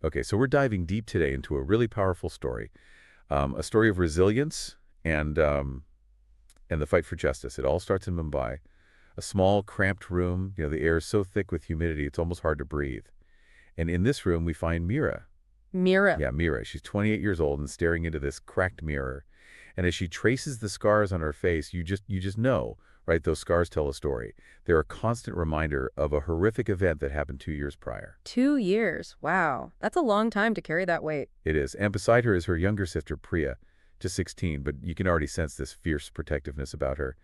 Okay, so we're diving deep today into a really powerful story, a story of resilience and the fight for justice. It all starts in Mumbai, a small, cramped room. The air is so thick with humidity, it's almost hard to breathe. And in this room, we find Mira. Mira. Yeah, Mira. She's 28 years old and staring into this cracked mirror. And as she traces the scars on her face, you just know, right? Those scars tell a story. They're a constant reminder of a horrific event that happened 2 years prior. 2 years. Wow. That's a long time to carry that weight. It is. And beside her is her younger sister, Priya, just 16, but you can already sense this fierce protectiveness about her.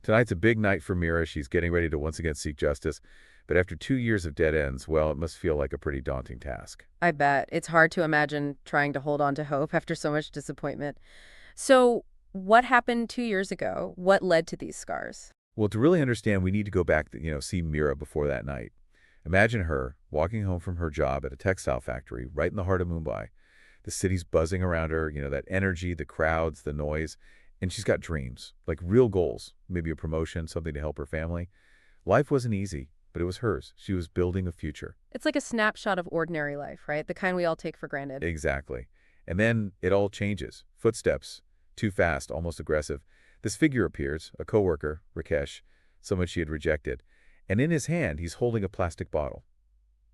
Tonight's a big night for Mira. She's getting ready to once again seek justice. But after 2 years of dead ends, well, it must feel like a pretty daunting task. I bet. It's hard to imagine trying to hold on to hope after so much disappointment. So, what happened 2 years ago? What led to these scars? Well, to really understand, we need to go back to, see Mira before that night. Imagine her walking home from her job at a textile factory right in the heart of Mumbai. The city's buzzing around her, that energy, the crowds, the noise. And she's got dreams, like real goals, maybe a promotion, something to help her family. Life wasn't easy, but it was hers. She was building a future. It's like a snapshot of ordinary life, right? The kind we all take for granted. Exactly. And then it all changes. Footsteps, too fast, almost aggressive. This figure appears, a coworker, Rakesh, someone she had rejected. And in his hand, he's holding a plastic bottle.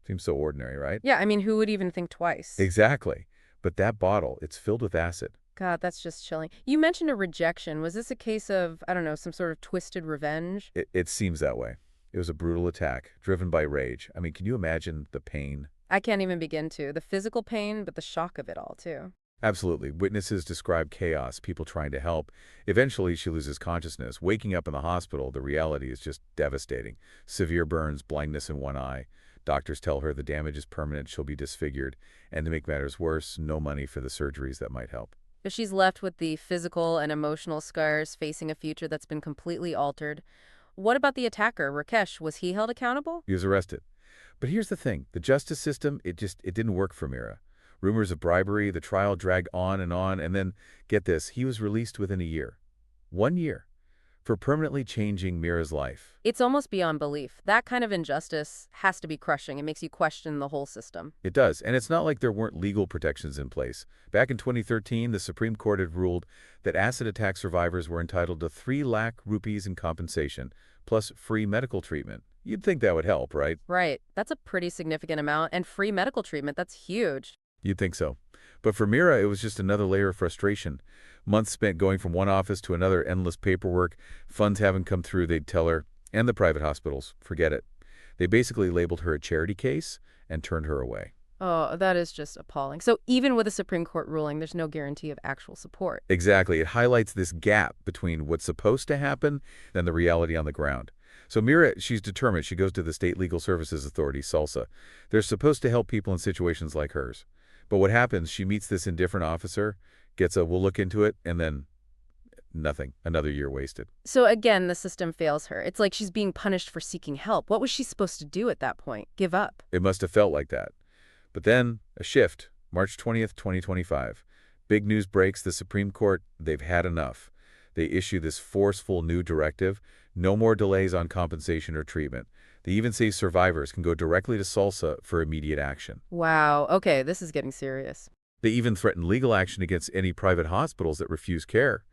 Seems so ordinary, right? Yeah, I mean, who would even think twice? Exactly. But that bottle, it's filled with acid. God, that's just chilling. You mentioned a rejection. Was this a case of, I don't know, some sort of twisted revenge? It seems that way. It was a brutal attack, driven by rage. I mean, can you imagine the pain? I can't even begin to. The physical pain, but the shock of it all, too. Absolutely. Witnesses describe chaos, people trying to help. Eventually, she loses consciousness. Waking up in the hospital, the reality is just devastating. Severe burns, blindness in one eye. Doctors tell her the damage is permanent, she'll be disfigured. And to make matters worse, no money for the surgeries that might help. If she's left with the physical and emotional scars, facing a future that's been completely altered. What about the attacker, Rakesh? Was he held accountable? He was arrested. But here's the thing. The justice system, it didn't work for Mira. Rumors of bribery, the trial dragged on, and then, get this, he was released within a year. 1 year. For permanently changing Mira's life. It's almost beyond belief. That kind of injustice has to be crushing. It makes you question the whole system. It does, and it's not like there weren't legal protections in place. Back in 2013, the Supreme Court had ruled that acid attack survivors were entitled to 3 lakh rupees in compensation, plus free medical treatment. You'd think that would help, right? Right. That's a pretty significant amount. And free medical treatment, that's huge. You'd think so. But for Mira, it was just another layer of frustration. Months spent going from one office to another, endless paperwork, funds haven't come through, they'd tell her, and the private hospitals, forget it. They basically labeled her a charity case and turned her away. Oh, that is just appalling. So even with a Supreme Court ruling, there's no guarantee of actual support. Exactly. It highlights this gap between what's supposed to happen and the reality on the ground. So Mira, she's determined. She goes to the State Legal Services Authority, SALSA. They're supposed to help people in situations like hers. But what happens, she meets this indifferent officer, gets a we'll look into it, and then nothing. Another year wasted. So again, the system fails her. It's like she's being punished for seeking help. What was she supposed to do at that point? Give up? It must have felt like that. But then, a shift. March 20th, 2025. Big news breaks. The Supreme Court, they've had enough. They issue this forceful new directive. No more delays on compensation or treatment. They even say survivors can go directly to SALSA for immediate action. Wow. Okay, this is getting serious. They even threaten legal action against any private hospitals that refuse care.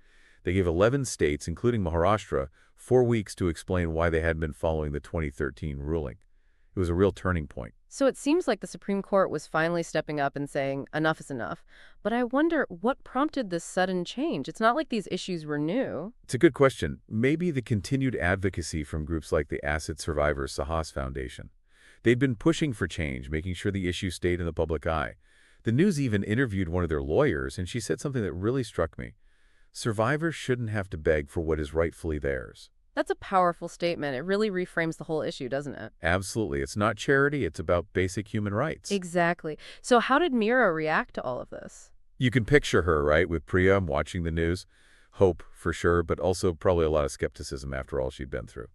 They gave 11 states, including Maharashtra, 4 weeks to explain why they hadn't been following the 2013 ruling. It was a real turning point. So it seems like the Supreme Court was finally stepping up and saying enough is enough. But I wonder what prompted this sudden change. It's not like these issues were new. It's a good question. Maybe the continued advocacy from groups like the Acid Survivors Sahas Foundation. They'd been pushing for change, making sure the issue stayed in the public eye. The news even interviewed one of their lawyers, and she said something that really struck me. Survivors shouldn't have to beg for what is rightfully theirs. That's a powerful statement. It really reframes the whole issue, doesn't it? Absolutely. It's not charity. It's about basic human rights. Exactly. So how did Mira react to all of this? You can picture her, right, with Priya watching the news. Hope, for sure, but also probably a lot of skepticism after all she'd been through.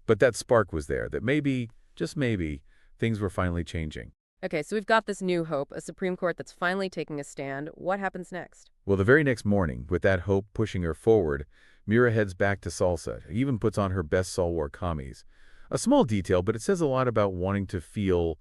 But that spark was there, that maybe, just maybe, things were finally changing. Okay, so we've got this new hope, a Supreme Court that's finally taking a stand. What happens next? Well, the very next morning, with that hope pushing her forward, Mira heads back to SALSA, even puts on her best Salwar kameez. A small detail, but it says a lot about wanting to feel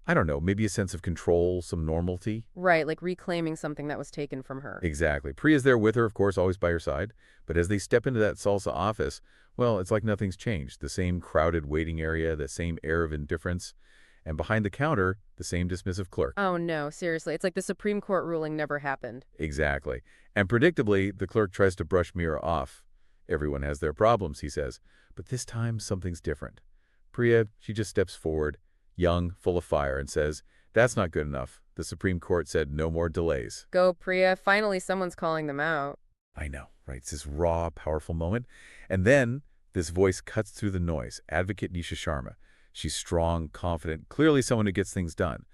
I don't know, maybe a sense of control, some normalcy? Right, like reclaiming something that was taken from her. Exactly. Priya's there with her, of course, always by her side. But as they step into that salsa office, well, it's like nothing's changed. The same crowded waiting area, the same air of indifference. And behind the counter, the same dismissive clerk. Oh no, seriously, it's like the Supreme Court ruling never happened. Exactly. And predictably, the clerk tries to brush Mira off. Everyone has their problems, he says. But this time, something's different. Priya, she just steps forward, young, full of fire, and says, "That's not good enough. The Supreme Court said no more delays." Go, Priya, finally someone's calling them out. I know, right? It's this raw, powerful moment. And then this voice cuts through the noise. Advocate Nisha Sharma. She's strong, confident, clearly someone who gets things done.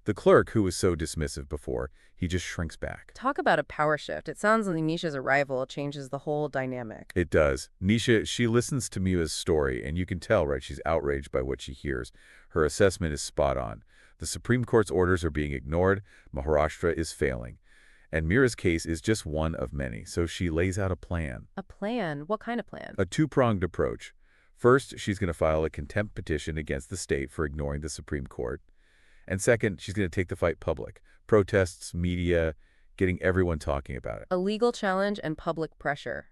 The clerk, who was so dismissive before, he just shrinks back. Talk about a power shift. It sounds like Nisha's arrival changes the whole dynamic. It does. Nisha, she listens to Mia's story, and you can tell, right, she's outraged by what she hears. Her assessment is spot on. The Supreme Court's orders are being ignored. Maharashtra is failing. And Mira's case is just one of many, so she lays out a plan. A plan? What kind of plan? A two-pronged approach. First, she's going to file a contempt petition against the state for ignoring the Supreme Court. And second, she's going to take the fight public. Protests, media, getting everyone talking about it. A legal challenge and public pressure.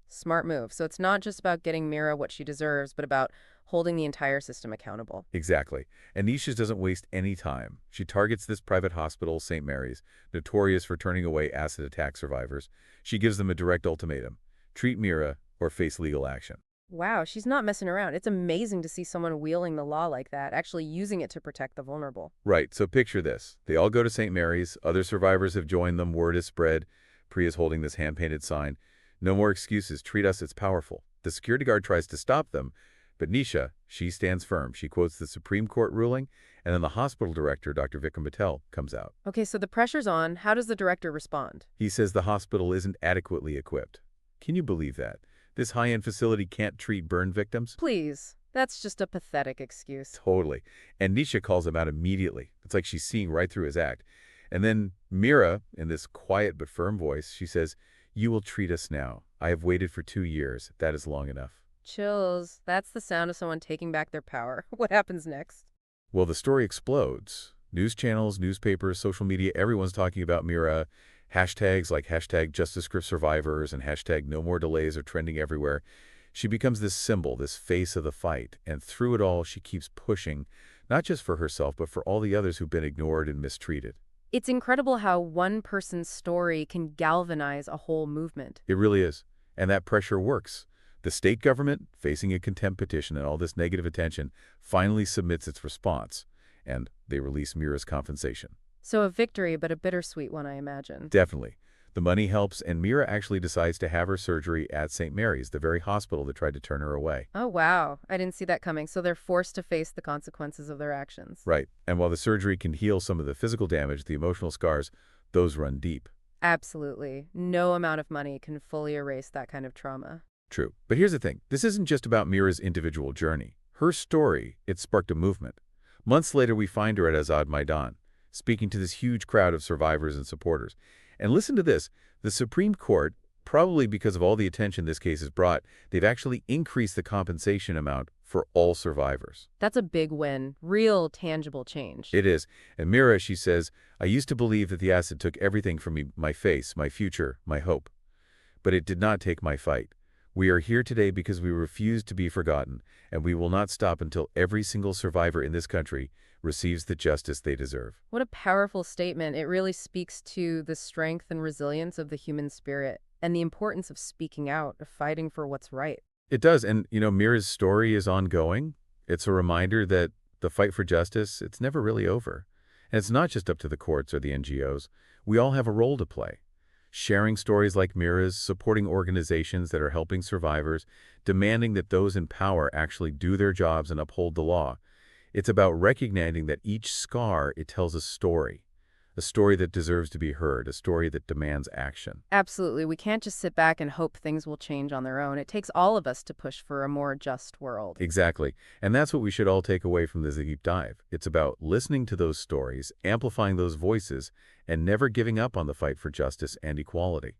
Smart move. So it's not just about getting Mira what she deserves, but about holding the entire system accountable. Exactly. And Nisha doesn't waste any time. She targets this private hospital, St. Mary's, notorious for turning away acid attack survivors. She gives them a direct ultimatum. Treat Mira or face legal action. Wow, she's not messing around. It's amazing to see someone wielding the law like that, actually using it to protect the vulnerable. Right, so picture this. They all go to St. Mary's. Other survivors have joined them. Word is spread. Priya's holding this hand-painted sign. No more excuses. Treat us. It's powerful. The security guard tries to stop them, but Nisha, she stands firm. She quotes the Supreme Court ruling, and then the hospital director, Dr. Vikram Patel, comes out. Okay, so the pressure's on. How does the director respond? He says the hospital isn't adequately equipped. Can you believe that? This high-end facility can't treat burn victims? Please. That's just a pathetic excuse. Totally. And Nisha calls him out immediately. It's like she's seeing right through his act. And then Mira, in this quiet but firm voice, she says, "You will treat us now. I have waited for 2 years. That is long enough." Chills. That's the sound of someone taking back their power. What happens next? Well, the story explodes. News channels, newspapers, social media, everyone's talking about Mira. Hashtags like hashtag Justice for Survivors and hashtag No More Delays are trending everywhere. She becomes this symbol, this face of the fight, and through it all, she keeps pushing, not just for herself, but for all the others who've been ignored and mistreated. It's incredible how one person's story can galvanize a whole movement. It really is. And that pressure works. The state government, facing a contempt petition and all this negative attention, finally submits its response, and they release Mira's compensation. So a victory, but a bittersweet one, I imagine. Definitely. The money helps, and Mira actually decides to have her surgery at St. Mary's, the very hospital that tried to turn her away. Oh, wow. I didn't see that coming. So they're forced to face the consequences of their actions. Right. And while the surgery can heal some of the physical damage, the emotional scars, those run deep. Absolutely. No amount of money can fully erase that kind of trauma. True. But here's the thing. This isn't just about Mira's individual journey. Her story, it sparked a movement. Months later, we find her at Azad Maidan, speaking to this huge crowd of survivors and supporters. And listen to this. The Supreme Court, probably because of all the attention this case has brought, they've actually increased the compensation amount for all survivors. That's a big win. Real, tangible change. It is. And Mira, she says, "I used to believe that the acid took everything from me, my face, my future, my hope. But it did not take my fight. We are here today because we refuse to be forgotten, and we will not stop until every single survivor in this country receives the justice they deserve." What a powerful statement. It really speaks to the strength and resilience of the human spirit and the importance of speaking out, of fighting for what's right. It does. And, Mira's story is ongoing. It's a reminder that the fight for justice, it's never really over. And it's not just up to the courts or the NGOs. We all have a role to play. Sharing stories like Mira's, supporting organizations that are helping survivors, demanding that those in power actually do their jobs and uphold the law. It's about recognizing that each scar, it tells a story that deserves to be heard, a story that demands action. Absolutely. We can't just sit back and hope things will change on their own. It takes all of us to push for a more just world. Exactly. And that's what we should all take away from this deep dive. It's about listening to those stories, amplifying those voices, and never giving up on the fight for justice and equality.